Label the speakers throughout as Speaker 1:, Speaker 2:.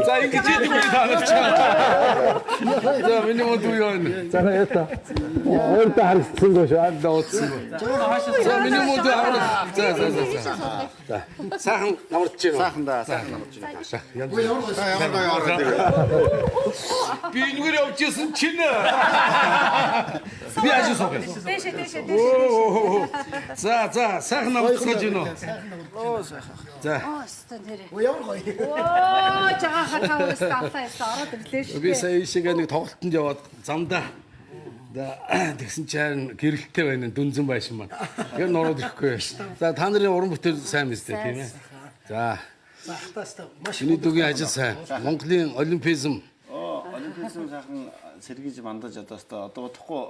Speaker 1: 자, 이렇게 찌르고 나왔잖아. 자, 민영아 두연.
Speaker 2: 잘했다. 어렵다 하는 것이 안 나왔지.
Speaker 1: 자, 민영아 알아. 자. 사항 나왔지.
Speaker 3: Сайхандаа сайхан намж байна.
Speaker 1: 비누리 없지선 치네. Би ажил суух.
Speaker 4: Дэшээ.
Speaker 1: За, сайхан намж гинэ.
Speaker 3: Оо сайхан.
Speaker 1: За.
Speaker 4: Стан тэрэ.
Speaker 3: Ямар гоё.
Speaker 4: Оо, жага хатаа стаалаа ороод ирлээ шүү.
Speaker 1: Би сая ишигээ нэг тоглолтод яваад замдаа тэгсэн чинь гэрэлттэй байна дүнзэн байшин маань. Тэр нороод ирэхгүй. За та нарын уран бүтээл сайн мэт тийм ээ. За. Миний дугийн ажил сайн. Монголын олимпизм.
Speaker 3: Олимпизм сайхан сэргийж мандаж одоо бодохгүй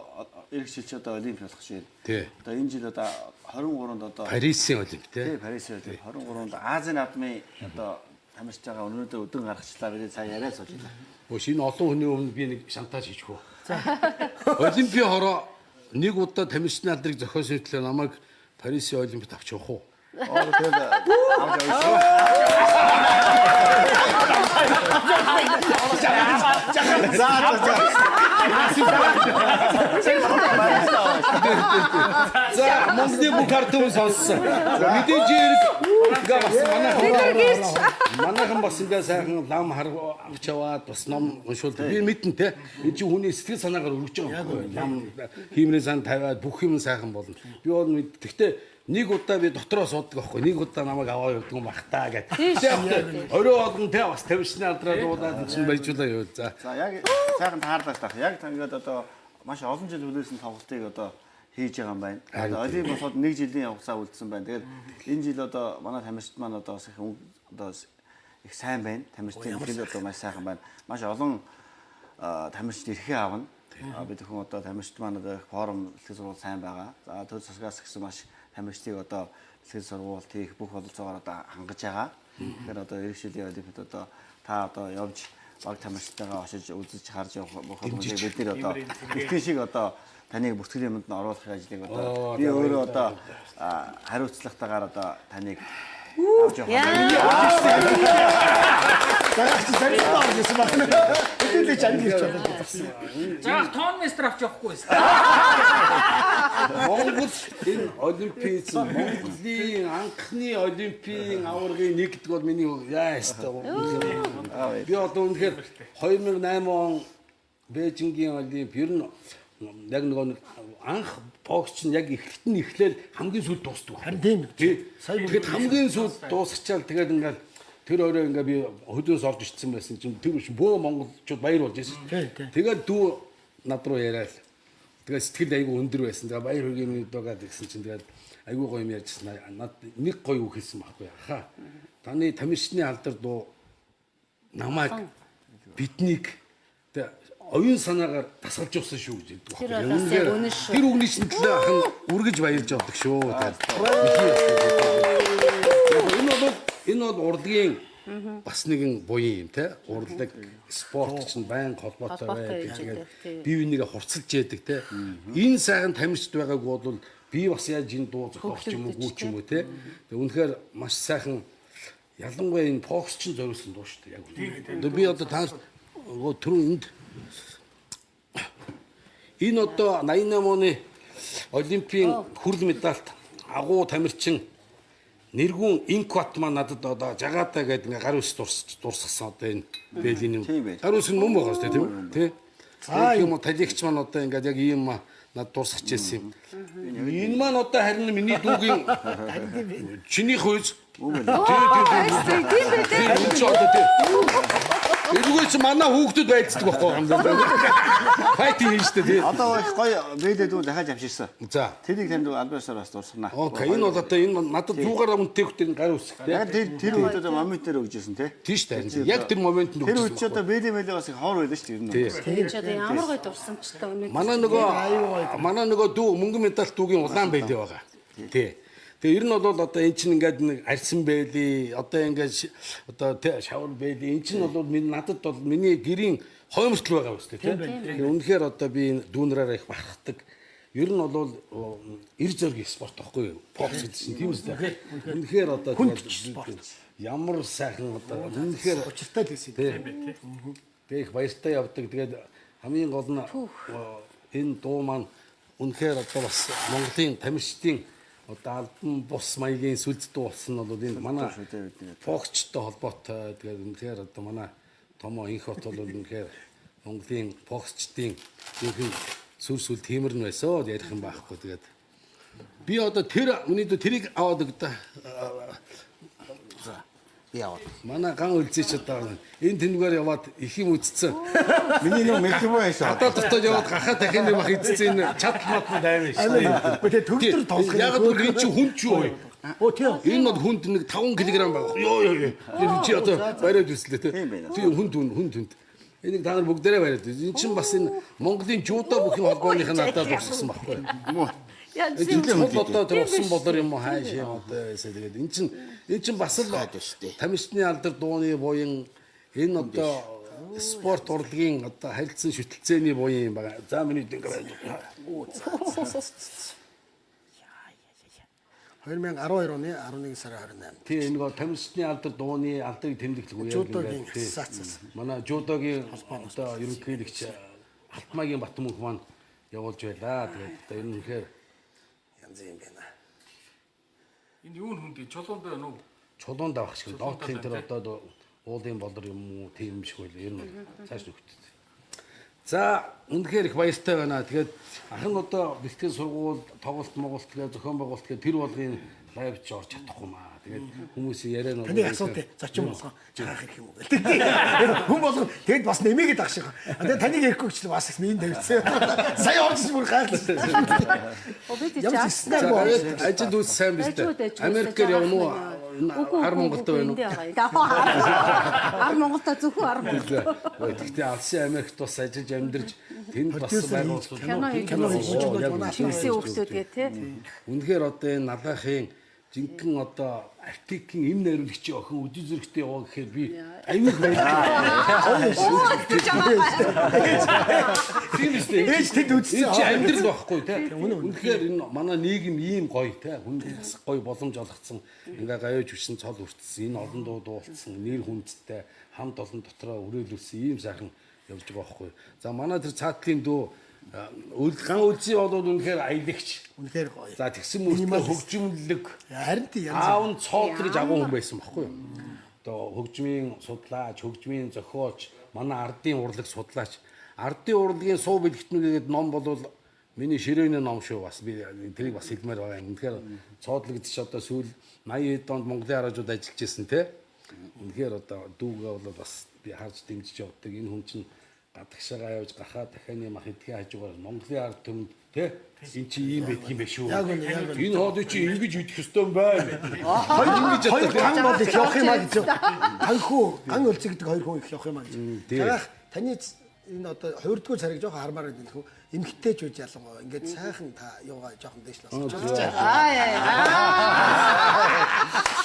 Speaker 3: эрх шилж одоо олимп болох шээ.
Speaker 1: Тий.
Speaker 3: Одоо энэ жил одоо 23-нд одоо
Speaker 1: Парисын олимп тий.
Speaker 3: тий Парис олимп 23-нд Азийн наадмын одоо тамирч байгаа өнөөдөр өдөн гаргачлаа бид сая яриа суулжлаа.
Speaker 1: Шинэ олон хүний өмнө би нэг шантаж хийчихв. Олимпийн хороо нэг удаа тамирчны алдрыг зохиосон хөтлөө намайг Парисын олимпиад авч явах уу?
Speaker 3: Тэгээд авч явсан.
Speaker 1: За, Монголын бүх картон сонссон. Мэдээж эрг манайхан бас ингээ сайхан лам авч яваад бас ном уншуулдаг. Би мэднэ те. Энэ чинь хүний сэтгэл санаагаар өргөж байгаа юм байна. Лам хиймрийн сан тавиад бүх юм сайхан болно. Би бол гэхдээ нэг удаа би дотроо сууддаг байхгүй. Нэг удаа намайг аваа явдаг юм бах та гэдэг. Орой олон те бас тавьсны алдраа дуудаад чинь баяжуулаа юу. За.
Speaker 3: За яг сайхан таарлаа таах. Яг ингээд одоо маш олон жил үлээсэн тоглолтыг одоо хийж байгаа юм байна. Одоо олимп босоод 1 жилийн хугацаа үлдсэн байна. Тэгээд энэ жил одоо манай тамирчид маань одоо бас их сайн байна. Тамирчдын хэл одоо маш сайхан байна. Маш олон тамирчид ирэхээ авна. Бид хүн одоо тамирчид маань одоо форум бэлтгэл сургууль сайн байгаа. За төр засгаас гэсэн маш тамирчдыг одоо бэлтгэл сургуульд хийх бүх бололцоогоор одоо хангаж байгаа. Тэгэхээр одоо ирэх жилийн олимпиад одоо та одоо явж баг тамирчтайгаа очиж үзэж харж явах боломжийг бид нэр одоо ихтгэн шиг одоо таныг бүртгэлийн юмд нь оруулах ажлыг одоо би өөрөө одоо хариуцлагатайгаар одоо таныг авч явах.
Speaker 5: За тоон местр авч явахгүй байсан.
Speaker 1: Монгол энэ олимпизм Монголын анхны олимпийн аваргын нэг гэдэг бол миний яастаа. Би одоо үнэхээр 2008 он Бээжингийн олимп ер нь яг нэг анх бокс чинь яг эхлээл хамгийн сүүлд дуустдаг.
Speaker 2: Харин тийм.
Speaker 1: Тэгээд хамгийн сүүлд дуусчаал тэгээд ингээл тэр өөрөө ингээ би хөдөөс орж ирсэн байсан чинь тэр бөө монголчууд баяр болж байсан. Тэгээд дүү над руу яриад тэгээд сэтгэл айгүй өндөр байсан. Тэгээд баяр хүргэе минь дуугаад гэсэн чинь тэгээд айгүй гоё юм ярьжсэн. Над нэг гоё үг хэлсэн байхгүй хаа. Таны тамирчны алдар дуу намайг биднийг оюун санаагаар тасгалж явсан шүү гэж хэлдэг байхгүй. Тэр үгний чинь төлөө ахын үргэж баярлж явдаг шүү. Энэ бол урлагийн бас нэгэн буян юм те. Урлаг спорт чинь байн холбоотой байдаг. Бие бинийгээ хурцлж яадаг те. Энэ сайхан тамирчд байгааг бол би бас яаж энэ дуу зохиох юм уу ч юм уу те. Тэг үнэхээр маш сайхан ялангуяа энэ бокс чинь зориулсан дуу шүү дээ яг үнэ. Би одоо та түрүүн энд энэ одоо 88 оны олимпийн хүрэл медальт агуу тамирчин нэргүүн инкват маань надад одоо жагаатай гэдэг ингээ гар ус дурсгасан одоо энэ бэлгийн юм. Гар ус нь мөн байгаа шүү дээ тийм үү? Тий. Тийм үү талигч маань одоо ингээ яг ийм над дурсгаж ирсэн юм. Энэ маань одоо харин миний дүүгийн чиний хөөж Эдгээр чинь манай хүүхдүүд байцдаг байхгүй юм байна. Файтинг хийж штэ тий.
Speaker 3: Одоо их гоё бэлээд үү дахиад авчирсан.
Speaker 1: За.
Speaker 3: Тэрийг танд альбаасаар бас дурсгана.
Speaker 1: Окей, энэ бол одоо энэ надад 100 гаруй үнэтэйгтэй гар үсэх тий.
Speaker 3: Яг тэр үед одоо моментээр өгжсэн тий.
Speaker 1: Тийм штэ. Яг тэр моментод
Speaker 3: тэр үед ч одоо бэлээ бас их хоор байлаа штэ ер нь.
Speaker 4: Тийм ч одоо ямар гоё дурсамжтай өнөө.
Speaker 1: Манай нөгөө дүү мөнгөн медаль дүүгийн улаан байлээ байгаа. Тий. Тэгээ ер нь бол одоо эн чинь ингээд нэг арьсан байли одоо ингээд одоо шавар байли эн чинь бол надад бол миний гэрийн хоймортол байгаа юм шүү дээ тийм. Үнэхээр одоо би дүүнраараа их бахархдаг. Ер нь бол эр зөргийн спорт байхгүй юу? Бокс гэдэг чинь тийм үстэй. Үнэхээр одоо ямар сайхан одоо үнэхээр
Speaker 5: учиртай л байсан юм тийм.
Speaker 1: Би их баяртай явдаг. Тэгээд хамгийн гол нь энэ дуу маань үнэхээр одоо бас Монголын тамирчдын одоо албан бус маягийн сүлд дуу болсон нь бол энэ манай боксчтой холбоотой. Тэгээд үнэхээр одоо манай Томо инх хот бол үнэхээр Монголын боксчдын ихэнх сүр тиймэр нь байсан ярих юм байхгүй. Тэгээд би одоо тэрийг аваад өгдөө.
Speaker 3: Би аваад.
Speaker 1: Манай ган үлзээч одоо энэ тэмдгээр яваад их юм үдцсэн.
Speaker 3: Миний нөө мэлхүү байсан.
Speaker 1: Одоо дотоод яваад гахаа дахин юм ах эцсэн энэ чат матны дайван шүү дээ.
Speaker 5: Тэгээ төгтөр тоглох юм.
Speaker 1: Яг л энэ чи хүн ч юу вэ?
Speaker 5: Оо тийм.
Speaker 1: Энэ бол хүнд нэг 5 кг байгаа. Йоо. Чи одоо бариад үслээ те. Тийм хүнд. Энийг та нар бүгдээрээ бариад. Энэ чинь бас энэ Монголын жуудо бүхэн холбооных нь надад урсгасан байхгүй. Жилийн одоо төрсөн болор юм уу хааш юм одоо байсан. Тэгээд эн чинь бас л тамирчны алдар дууны буян энэ одоо спорт урлагийн одоо харилцан шүтэлцээний буян юм байна. За миний ингэ байна.
Speaker 5: 2012 оны 11 сарын 28.
Speaker 1: Тийм энэ гоо тамирчны алдар дууны алдрыг тэмдэглэх үеэр
Speaker 5: Жуудогийн ассоциац.
Speaker 1: манай жуудогийн одоо ерөнхийлөгч Алтмаагийн Батмөнх маань явуулж байлаа. Тэгээд одоо энэ үнэхээр
Speaker 5: янз юм байна.
Speaker 2: Энэ юу хүнд чулуунд байна уу?
Speaker 1: чулуунд авах шиг доотын тэр одоо уулын болор юм уу тийм шиг байл. Ер нь цааш нөхдөд. За үнэхээр их баяртай байна. Тэгээд ахын одоо бэлтгэл сургууль, тоглолт моголт тэгээд зохион байгуулалт тэгээд тэр болгын лайвч орж чадахгүй маа. Тэгээд хүмүүсийн яриа нь
Speaker 5: Таны асуудал зочин болгоо жаах их юм уу гэлтэй. Хүн болгоо тэгэд бас нэмээгээд ах шиг. Тэгээд таныг ярихгүй ч бас их мэн тавьчихсан. Сая орж бүр гайлсан. Ямар ч стил
Speaker 1: ажил үс сайн биз дээ. Америкээр явна уу? Ар Монголд байна уу?
Speaker 4: Ар Монголд зөвхөн ар Монгол.
Speaker 1: Гэхдээ алсын Америкт бас ажиллаж амьдарч тэнд бас байгуулсан.
Speaker 5: кино хийж
Speaker 4: Тэгсэн хүмүүсүүд гээ тий.
Speaker 1: Үнэхээр одоо энэ налахын жинхэнэ одоо артикийн эм найруулагчийн охин үдий зэрэгтэй яваа гэхээр би аюул байлаа. Тийм үстэй.
Speaker 5: ээж тэд үзсэн.
Speaker 1: Чи амьдрал байхгүй те. Үнэхээр энэ манай нийгэм ийм гоё те. Хүн бас гоё боломж олгоцсон. Ингээ гавьж хүчсэн цол үртсэн. Энэ олон дуу дуулсан. Нэр хүндтэй хамт олон дотроо өрөөлүүлсэн ийм сайхан явж байгаа байхгүй. За манай тэр цаатлын дүү ган үлзий бол үнэхээр аялагч.
Speaker 5: Үнэхээр гоё.
Speaker 1: За тэгсэн мөртөө хөгжимлөг.
Speaker 5: Харин тий янз.
Speaker 1: Аав нь цоол гэж агуу хүн байсан байхгүй юу? Одоо хөгжмийн судлаач, хөгжмийн зохиолч, манай ардын урлаг судлаач. Ардын урлагийн суу бэлгэтнүүд гэдэг ном бол миний ширээний ном шүү. Бас би тэрийг бас хэлмээр байгаа юм. Үнэхээр цоодлогдчих одоо сүүл 80 онд Монголын хараажууд ажиллаж ирсэн те. Үнэхээр одоо дүүгээ бол бас би харж дэмжиж явдаг. Энэ хүн чинь гадагшаага явж гахаа дахианы мах эдгээр хажуугаар Монголын ард түмэнд те энэ чи ийм байдаг юм биш үү? Энэ хоолой чи ингэж идэх ёстой юм байна.
Speaker 5: Хоёр ган бол их явах юм аа гэж. Танхүү ган өлцөг гэдэг хоёр хүн их явах юм аа гэж. Тэгэх таны энэ одоо 2-р цаг жоохон хармаар байдаг хөө эмгтээч үж ялангуяа ингээд сайхан та юугаа жоохон дээш лосч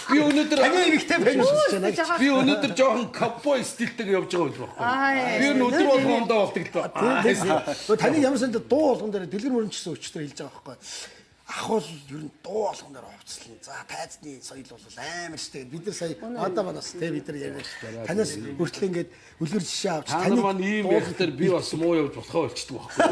Speaker 1: Би өнөөдөр
Speaker 5: таны эмгтээ байна гэж байна.
Speaker 1: Би өнөөдөр жоохон ковбой стилтэйг явж байгаа юм байна. Би өнөөдөр болгоомдоо болдог л доо.
Speaker 5: Таны ямар санд дуу болгон дээр дэлгэр мөрөнчсөн өчтөр хэлж байгаа байхгүй. Ах бол ер нь дуу болгон дээр хувцлан. За тайзны соёл бол амар штэ. Бид нар сая одоо манаас те бид нар яриад штэ. Танаас хүртэл ингээд үлгэр жишээ авч
Speaker 1: таны маань ийм байхтар би бас муу явж болохоо болчдөг байхгүй.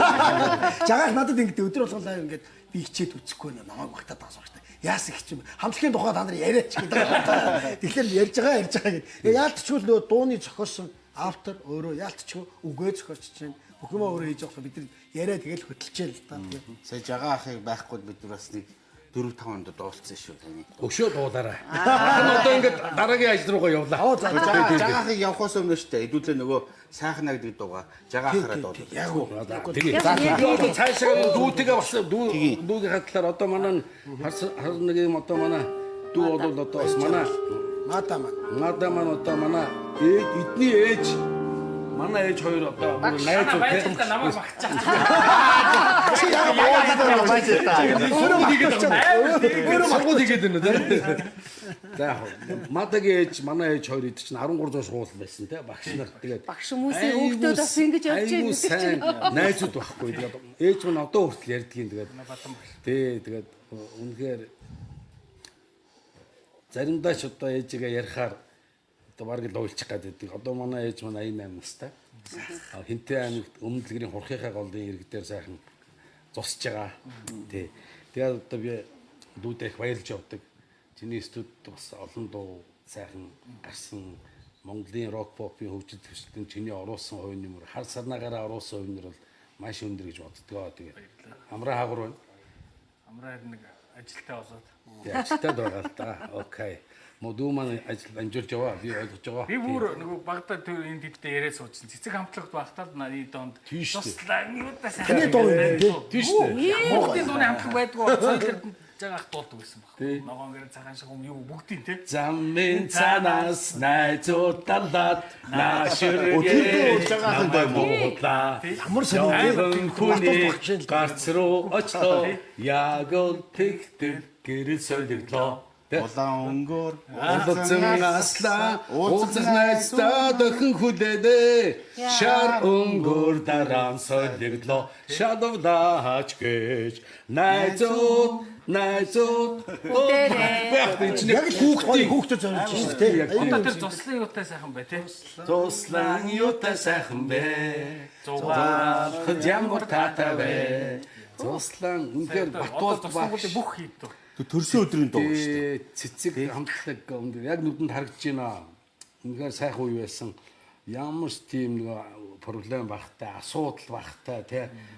Speaker 5: Жагаал надад ингээд өдөр болгон лайв ингээд би хичээд үзэхгүй нэ намайг магтаад байгаа юм штэ. Яасан хичэм хамтлагийн тухай та нар яриач гэдэг. Тэгэхээр ярьж байгаа гэдэг. Яалтчгүй л нөгөө дууны зохиосон автор өөрөө яалтчгүй үгээ зохиолч чинь бүхэмээ өөрөө хийж байгаа бид нар яриа тэгэл хөтөлчээ л да.
Speaker 3: Сая жагаа ахыг байхгүй бид нар бас нэг 4-5 хонд дууссан шүү таны.
Speaker 1: Өшөө дуулаарай. Энэ одоо ингээд дараагийн ажил руугаа явлаа.
Speaker 3: Жагаа ахыг явахаас өмнө штэ хэдүүлээ нөгөө сайхна гэдэг дууга жагаа ахараад дуулаа.
Speaker 5: Яг уу.
Speaker 1: Тэгээ. Би одоо цаашаа дүүтэйгээ бас дүүгийн хатлаар одоо манай хар нэг юм одоо манай дүү бол одоо бас манай
Speaker 5: Мада маань
Speaker 1: одоо манай эдний ээж манай ээж хоёр одоо
Speaker 6: Найз
Speaker 1: найзууд
Speaker 6: байцтай намайг багчаа.
Speaker 5: Чи яагаад боолоо байж та.
Speaker 1: өөрөө сургууль хийгээд байна үү? За яг мадагийн ээж манай ээж хоёр идэж чинь 13 жил шуул байсан те багш нар тэгээд
Speaker 4: Багш хүмүүсийн хүүхдүүд бас ингэж явж
Speaker 1: айгуу
Speaker 4: байна.
Speaker 1: сайн найзууд байхгүй тэгээд ээж минь одоо хүртэл ярьдгийн тэгээд үнэхээр заримдаа ч одоо ээжигээ ярихаар одоо бараг л уйлчих гэдэг. Одоо манай ээж маань 88 настай. Хинтээ аймагт өмнөдлгэрийн хурхийнхаа голын ирэг дээр сайхан зусж байгаа. Тий. Тэгээд одоо би дүүдээ их баярлж явдаг. Чиний студ бас олон дуу сайхан гарсан. Монголын рок попын хөгжил төсөлтөнд чиний оруулсан хувийн нэмэр хар сарнаагаараа оруулсан хувийн нэмэр бол маш өндөр гэж боддгоо. Тэгээд амраа хаагур байна.
Speaker 6: Амраа нэг ажилтаа болоод.
Speaker 1: Ажилтаад байгаа л да. Окей. Модуу маань ажил амжуулж яваа. Би ойлгож байгаа.
Speaker 6: Би бүр нөгөө багтаа тэр энэ дэдтэй яриад суудсан. Цэцэг хамтлагт багтаад нарын донд
Speaker 1: Тийш үү.
Speaker 6: туслаа юудаа сайн.
Speaker 5: Таны дуу юм тий.
Speaker 1: Тийм шүү дээ.
Speaker 6: Бүгдийн дууны хамтлаг байдгүй. Цойлерд жагаах дуулдаг байсан баг. Ногоон гэр цагаан шиг юм юу бүгдийн тий.
Speaker 1: Замын цанаас найзууд далаад нааширгээ
Speaker 5: Ямар сонирхолтой
Speaker 1: хүний гарц руу очлоо яг л тэгтэр гэрэл солиглоо
Speaker 3: Улаан өнгөөр
Speaker 1: Улцсан аслаа уулзах найздаа дөхөн хүлээдэ шар өнгөөр дараа солиглоо шадавдаач гэж найзууд
Speaker 5: яг л хүүхдээ зориулж шүү дээ тий.
Speaker 6: Одоо тэр туслан юутай сайхан бай тий.
Speaker 1: Туслан юутай сайхан бэ зугаа хэмбэр татавэ туслан үнээр батуулт ба
Speaker 6: бүх хийдэг.
Speaker 3: төрсөн өдрийн дуу шүү дээ.
Speaker 1: цэцэг хамтлаг өндөр яг нүдэнд харагдаж байна. Үнээр сайхан үе байсан. Ямар ч тийм нэг проблем багтай, асуудал багтай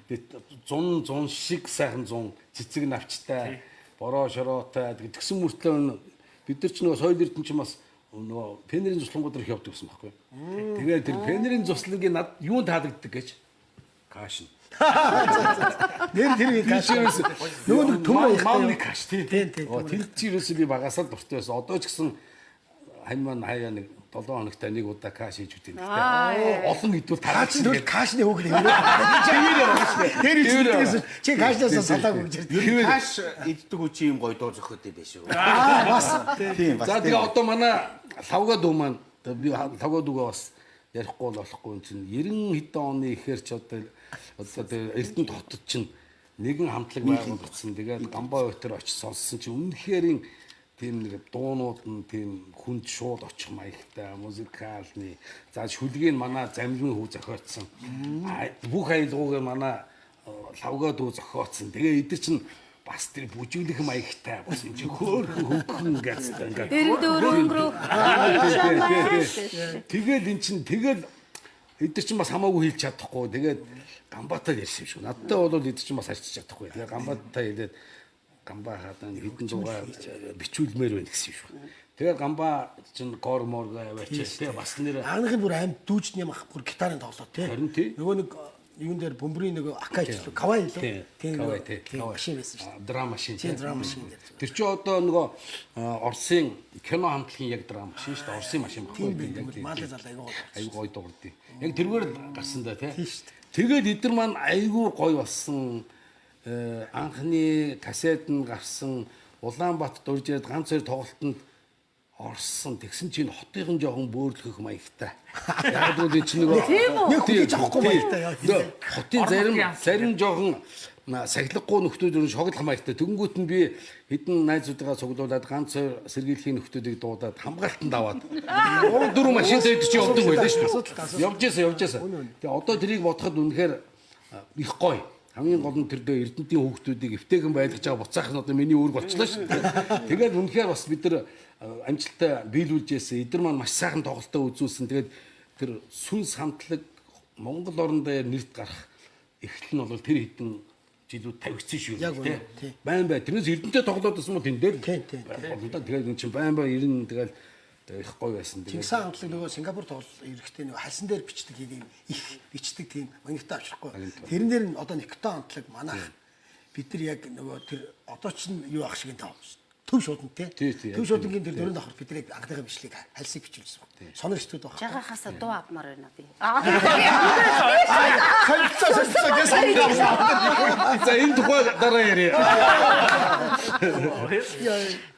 Speaker 1: тий. 100 шиг сайхан 100 цэцэг навчтай, бороо шороотой тэгсэн мөртлөө бид нар ч нөгөө соёл эрдэнэ чинь бас нөгөө пенерийн цуслангууд руу явдаг гэсэн байхгүй. Тэгээд тэр пенерийн цуслангийн над юунд таалагддаг гэж кашин.
Speaker 5: Нэр тэр кашээс нөгөө нэг төмөр
Speaker 1: маамны каш тий.
Speaker 5: тий.
Speaker 1: Тэр чирээс би багасаа дуртай байсан. Одоо ч гэсэн хань маань хаяа нэг 7 хоногт нэг удаа каш хийж үтэн. Олон идвэл
Speaker 5: Каш
Speaker 1: тараач
Speaker 5: нь кашны хөг нэмээ. Тэр ихээс чи кашнаас салаагүй гэж.
Speaker 3: Каш иддэг үчи юм гоё дуу зохиотой байш шүү.
Speaker 5: Бас
Speaker 3: Тийм бас.
Speaker 1: За тэгээ одоо манай лавга дуу маань би лавга дуугаа бас ярихгүй болохгүй чинь 90 хэдэн оны ихээр ч одоо тэгээ Эрдэнэт хотод чинь нэгэн хамтлаг байгуулагдсан. Тэгээд Гамбай өтер очиж сонссон чинь үнэхээр тийм нэг дуунууд нь тийм хүнд шууд очих маягтай музыкалны за шүлгийг манай замлын хүү зохиоцсон. Бүх аялгуугаар манай лавга дуу зохиоцсон. Тэгээ эдгээр чинь бас тэр бүжиглэх маягтай бас энэ хөөхөн хөвгөн гэсэн ингээд
Speaker 4: Дөрөнгөрөө.
Speaker 1: тэгэл эн чинь тэгэл эдгээр чинь бас хамаагүй хэлж чадахгүй. Тэгээд Гамбатаа ярьсан юм шүү. Надтай бол эдгээр чинь бас арчиж чадахгүй. Тэгээ Гамбатаа хэлээд Гамбаа хадан хэдэн зугаа бичүүлмээр байна гэсэн юм шүү. Тэгээ Гамбаа чинь гормор аваач тэгээ бас нэр
Speaker 5: анх нь бүр амьд дүүжний мах бүр гитарын тоглоо тий.
Speaker 1: Харин тий.
Speaker 5: Нөгөө нэг юун дээр бөмбөрийн нөгөө акач кавай лөө.
Speaker 1: Кавай тий.
Speaker 5: Машин байсан шүү.
Speaker 1: Драм машин.
Speaker 5: Тийм драм машин дээр.
Speaker 1: Тэр чинь одоо нөгөө Оросын кино хамтлагийн яг драм машин шүү дээ. Оросын машин баггүй.
Speaker 5: Маалаа зал айгуу.
Speaker 1: Айгуу гоё дуурдээ. Яг тэргээр гарсан да тий. Тэгээд эдгээр маань айгуу гоё болсон. Анхны касет нь гарсан Улаанбаатарт урж ирээд ганц хоёр тоглолтод орсон. Тэгсэн чинь хотын жоохон бөөрлөх маягтай. Яг л чинь нөгөө
Speaker 5: Нэг хүлээж авахгүй маягтай.
Speaker 1: Хотын зарим жоохон сахилахгүй нөхдүүд өрн шоглох маягтай. Тэнгүүт нь би хэдэн найзуудаа цуглуулад ганц хоёр сэргийлхийн нөхдүүдийг дуудаад хамгаалтанд аваад 3-4 машинтай идэж явдаг байлаа шүү дээ. Явж яасан. Тэгээ одоо тэрийг бодоход үнэхээр их гоё. Хамгийн гол нь тэр дөө Эрдэнэтийн хүүхдүүдийг эвтэйгэн байлгаж байгаа буцаах нь одоо миний үүрэг болчихлоо шүү дээ. Тэгээд үнэхээр бас бид нар амжилттай биелүүлж яасан. Эдгээр маань маш сайхан тоглолтоо үзүүлсэн. Тэгээд тэр сүнс хамтлаг Монгол орон дээр нэрд гарах эхлэл нь бол тэр хэдэн жилүүд тавигдсан шүү дээ. Байн бай. Тэрнээс Эрдэнэтэй тоглоод байсан бол тэн дээр. Тэгээд энэ чинь байн бай 90 тэгэл их гоё байсан.
Speaker 5: Чингис хаан хамтлаг нөгөө Сингапур тоглол эрэхтэй нөгөө халсан дээр бичдэг юм их бичдэг тийм монитор авчихгүй. Тэрэн дээр нь одоо Никто хамтлаг манайх бид нар яг нөгөө тэр одоо ч юу ах шиг таа шүү дээ. төв шуудан тий.
Speaker 1: Тий.
Speaker 5: Төв шуудангийн тэр дөрөв давхар бидний анхныхаа бичлэгийг хальсыг бичүүлсэн байна. Сонор студ байна.
Speaker 4: Жагахаас дуу авмаар байна би.
Speaker 5: Солилцоо гэж сонгосон.
Speaker 1: За энэ тухай дараа яриа.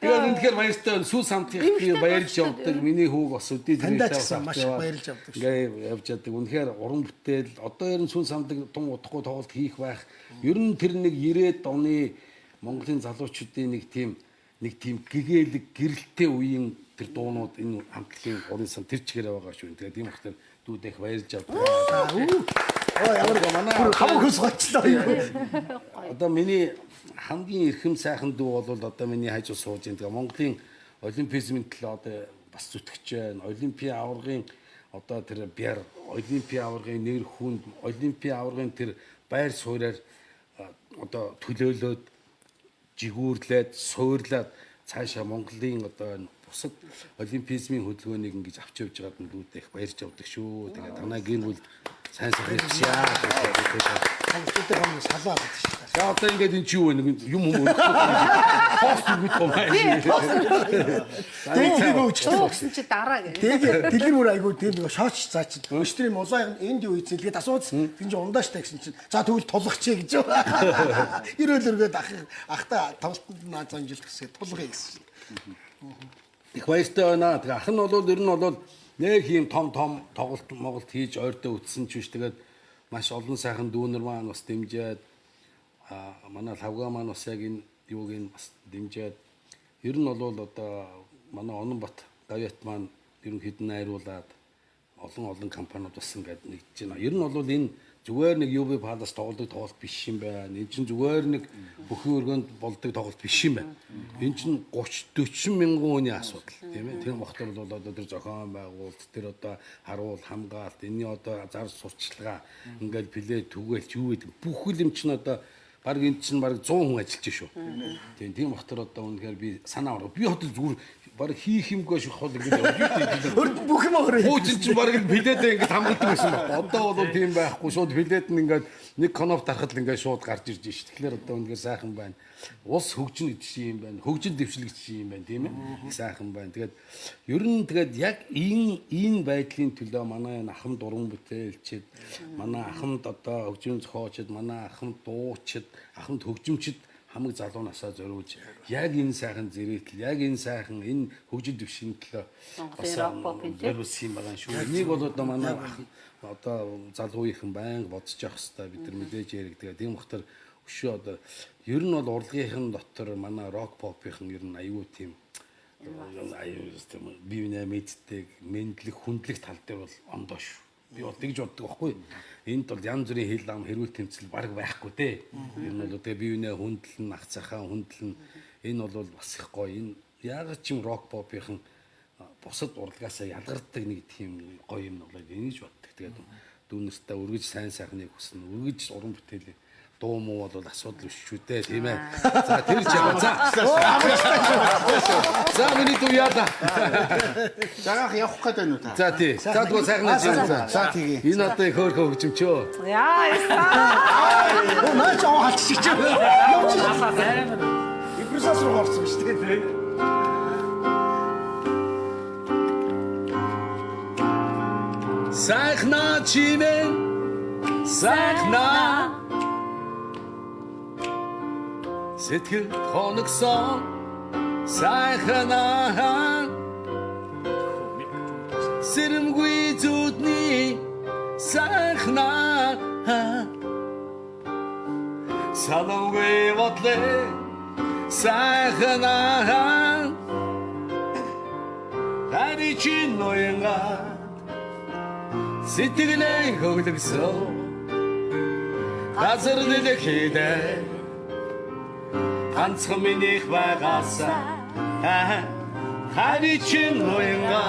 Speaker 1: Тэгээд үнэхээр баяртай сүүл самтыг би баярлж явдаг. Миний хүүг бас өдөө
Speaker 5: Таньдаа ч гэсэн маш их баярлж явдаг шүү.
Speaker 1: Ингээ явж яадаг. Үнэхээр уран бүтээл одоо ер нь сүүл самтыг тун удахгүй тоглолт хийх байх. Ер нь тэр нэг 90-ад оны Монголын залуучуудын нэг тийм гэгээлэг гэрэлтэй үеийн тэр дуунууд энэ хамтлагийн уран сан тэр чигээр байгаа шүү. Тэгээд тийм ихтэй дүүдэх баярлж авдаг.
Speaker 5: Ямар манай хамаг хөс гочлоо юу.
Speaker 1: Одоо миний хамгийн эрхэм сайхан дүү бол одоо миний хажуу сууж байгаа. Тэгээ Монголын олимпизмын төлөө одоо бас зүтгэж байна. Олимпийн аваргын одоо тэр бяр, олимпийн аваргын нэр хүнд, олимпийн аваргын тэр байр сууриаар одоо төлөөлөөд жигүүрлээд, суурлаад цаашаа Монголын одоо бусад олимпизмын хөдөлгөөнийг ингэж авч явж байгаад нь дүүдээ их баярж авдаг шүү. Тэгээ танаа гэр бүл сайн сайн хийчихье.
Speaker 5: Хамттай хамт салаа гэдэг шүү.
Speaker 1: За одоо ингээд энэ чи юу вэ? Юм өгөхгүй. Пост өгөх юм байна.
Speaker 5: Тэгээд үуч.
Speaker 4: Гэсэн чи дараа гэх.
Speaker 5: Тэгээд дэлгэр бүр айгуу тийм нэг шооч цаачид. Өчтөрийн мулаа энд юу ийцэн тэгээд асуусан. Тин чи ундааштай гэсэн чинь за тэгвэл тулгачээ гэж. Ирүүл өргөд ахта тавлтанд наад замжилт гэсэн тулгая гэсэн.
Speaker 1: Их баяртай байна. Тэгээ ах нь бол ер нь бол нэг юм том тоглолт Монголд хийж ойртоо үтсэн ч биш. Тэгээд маш олон сайхан дүүнер маань бас дэмжиад манай лавга маань бас яг энэ юуг нь бас дэмжиад ер нь бол одоо манай Ононбат Давят маань ерөнхийдөө найруулад олон компаниуд бас ингээд нэгдэж байна. Ер нь бол энэ зүгээр нэг UB Palace тоглодог тоглолт биш юм байна. Энэ чинь зүгээр нэг бүхэн өргөнд болдог тоглолт биш юм байна. Энэ чинь 30-40 мянган хүний асуудал тийм ээ. Тэр мохтор бол одоо тэр зохион байгуулалт, тэр одоо харуул хамгаалалт, энэний одоо зар сурталчилгаа ингээд плей түгээлч юу гэдэг бүх юм чинь одоо баг энэ чинь баг 100 хүн ажиллаж шүү. Тийм мохтор одоо үнэхээр би санаа орго. Би одоо зүгээр баг хийх юмгүй шүү хол ингээд явж
Speaker 5: Бүх юм өөрөө.
Speaker 1: Хуучин чинь баг плейдээ ингээд хамгаалдаг байсан байна. Одоо бол тийм байхгүй шууд плейд нь ингээд нэг коноп дарахад л ингээд шууд гарч ирж шүү. Тэгэхээр одоо үнэхээр сайхан байна. Ус хөгжин гэж юм байна. Хөгжил дэвшил гэж юм байна тийм ээ. Сайхан байна. Тэгээд ер нь тэгээд яг энэ байдлын төлөө манай ахмад уран бүтээлчид, манай ахмад одоо хөгжим зохиолчид, манай ахмад дуучид, ахмад хөгжимчид хамаг залуу насаа зориулж яг энэ сайхан зэрэгтэл яг энэ сайхан энэ хөгжил дэвшин төлөө зориулсан юм байгаа шүү. Энийг бол одоо манай одоо залууийнхан байнга бодож явах хэрэгтэй. Бид нар мэдээж яригддаг. Тийм ухтар өшөө одоо ер нь бол урлагийнхан дотор манай рок попийнхан ер нь аюу тийм бивнэ мэддэг, мэдлэг, хүндлэх тал дээр бол ондоо шүү. Би бол тэгж боддог байхгүй. Энд бол янз бүрийн хил ам хэрүүл тэмцэл баг байхгүй дээ. Ер нь бол тэгээ бивнэ хүндлэн, ах цахаа хүндлэн энэ бол бас их гоё. Энэ яг ч юм рок попийнхан бусад урлагаасаа ялгардаг нэг тийм гоё юм болоод энийж боддог. Тэгээд дүүнэртээ өргөж сайн сайхныг хүснэ. Өргөж уран бүтээлээ дуу муу бол асуудал биш шүү дээ тийм ээ. За тэр жаа. За миний дүү яа да.
Speaker 3: Жагаах явах гээд байна уу та?
Speaker 1: За тий. За тэгвэл сайхан жаа.
Speaker 3: За тэгээ.
Speaker 1: Энэ одоо хөөхөө хөгжимчөө.
Speaker 4: Яа яа.
Speaker 5: Наач аваа халчих чи. Ибрисас руу орсон шүү дээ.
Speaker 1: Сайхна чимэн сайхна сэтгэл хоногсон сайхна сэрэмгүй зүудний сайхна саламгүй бодлоо сайхна хари чин ноёнга сэтгэлээ хөглөсөн газар дэлхийдээ ганцхан минийх байгаасаа хари чин ноёнга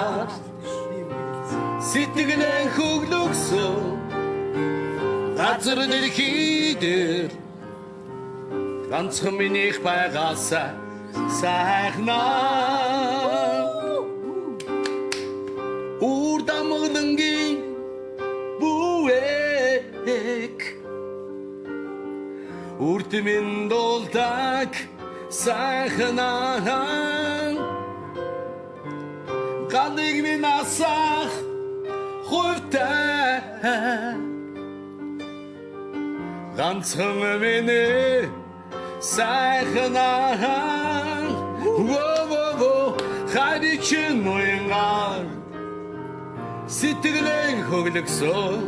Speaker 1: сэтгэлээ хөглөсөн газар дэлхийдээ ганцхан минийх байгаасаа сайхнаа үр дамгдангийн Үртмин долдаг сайхнаа ганыг минь асах хувтай ганцхан минь сайхнаа во хайрчин ноёнгаар сэтгэлэн хөглөсөн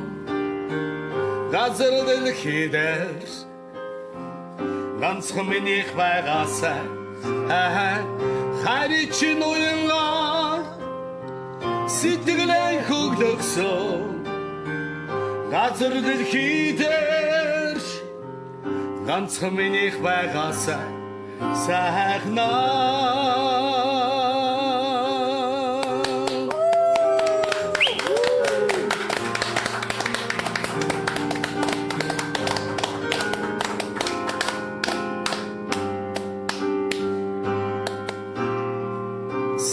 Speaker 1: газар дэлхий дээр ганцхан минийх байгаасаа хайрчин ноёнгаар сэтгэлэн хөглөсөн газар дэлхий дээр ганцхан минийх байгаасаа сайхнаа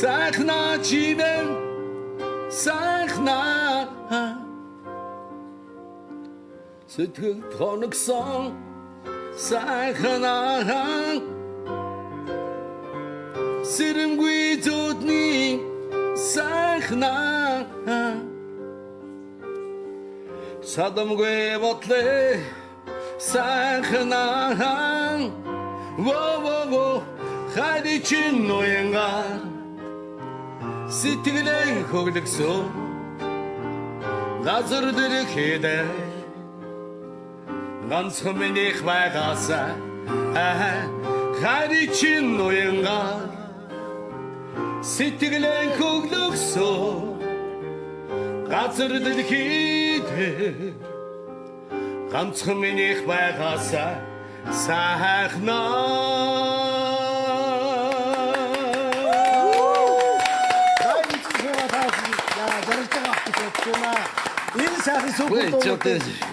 Speaker 1: сайхнаа чивэн сайхнаа сэтгэл тоногсон сайхнаа сэрэмгүй зүдний сайхнаа садамгүй ботлээ сайхнаа во хайрчин ноёнгаар сэтгэлэн хөглөсөн газар дэлхий дээр ганцхан минийх байгаасаа хайрчин ноёнгаар сэтгэлэн хөглөсөн газар дэлхий дээр ганцхан минийх байгаасаа сайхнаа
Speaker 5: Энэ сайхан сүлбүүд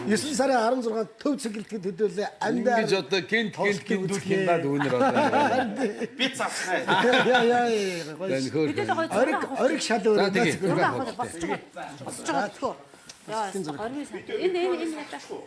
Speaker 5: 9 сарын 16-нд төв цэглэлтэд хөдөөлөө амьдаа
Speaker 1: ингэж одоо гинт гинтүүлэх юм даа өнөр одоо
Speaker 3: Би цавцгаа.
Speaker 5: яа ориг шал өөрөө
Speaker 4: Босч байгаа. Босч байгаа. Яа, энэ ядаа.